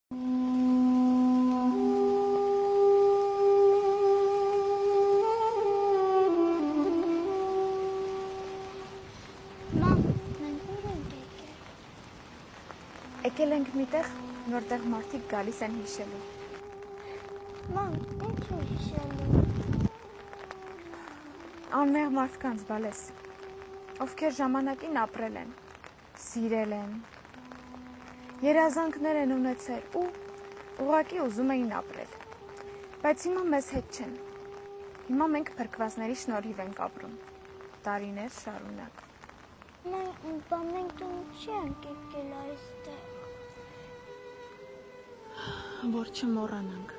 Եկել ենք միտեղ, որտեղ մարդիկ գալիս են հիշելու։ Ման, ինչ է հիշելու։ Անմեղ մարդկանց, բալես, ովքեր ժամանակին ապրել են, սիրել են, երազանքներ են ունեցել ու ուղղակի ուզում էին ապրել, բայց հիմա մեզ հետ չեն, հիմա մենք փրկվածների շնորհիվ ենք ապրում, տարիներ շարունակ։ Մենք տուն չի ենք եկել այստեղ։ Որ չմոռանանք,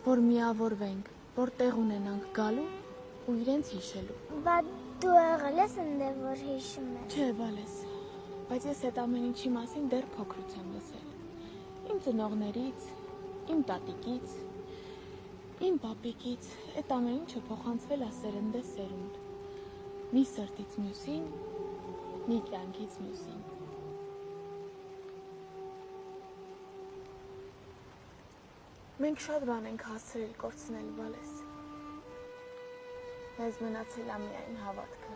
որ միավորվենք, որ տեղ ունենանք գալու ու իրենց հիշելու։ Բայց դու եղել ես ընդ որ հիշում ես։ Չէ, բալես, բայց ես այդ ամեն ինչի մասին դեռ փոքրուց եմ լսել։ Իմ ծնողներից, իմ տատիկից, իմ պապիկից, այդ ամեն ինչը փոխանցվել է սերնդե սերունդ։ Մի սրտից մյուսին, մի կյանքից մյուսին։ Մենք շատ բան ենք հասցրել կորցնել, բալես։ Մեզ մնացել է միայն հավատքը։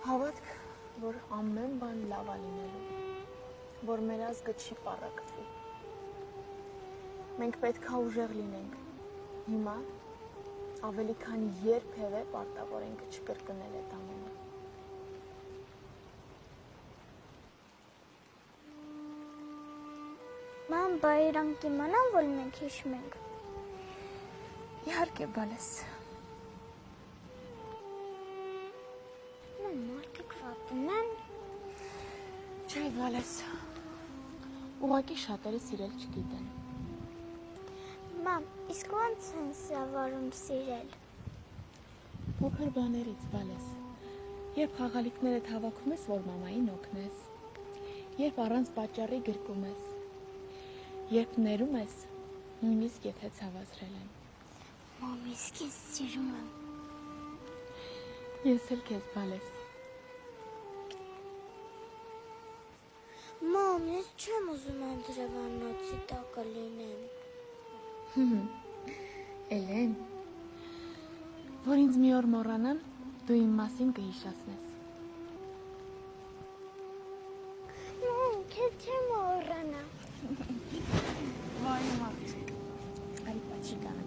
Հավատք, որ ամեն բան լավ է լինելու, որ մեր ազգը չի պառակտվի։ Մենք պետք է ուժեղ լինենք։ Հիմա ավելի քան երբևէ պարտավոր ենք չկրկնել այդ ամենը։ Ման, բա իրանք իմանան, որ մենք հիշում ենք։ Իհարկե, բալես։ Մարդիկ վատն են։ Չէ, բալես։ Ուղղակի շատերը սիրել չգիտեն։ Մամ, իսկ ո՞նց են սովորում սիրել։ Փոքր բաներից, բալես։ Երբ խաղալիքներդ հավաքում ես, որ մամային օգնես, երբ առանց պատճառի գրկում ես, երբ ներում ես, նույնիսկ եթե ցավացրել են։ Մամ, իսկ ես սիրում եմ։ Ես էլ քեզ, բալես։ Մամ, ես չեմ ուզում անդրևանոցի տակը լինեմ։ Էլեն, որ ինձ մի օր մոռանան, դու իմ մասին կհիշացնես։ Մամ, քեզ չեմ մոռանա։ Վայ, մամչիկ, արի պաչիկա։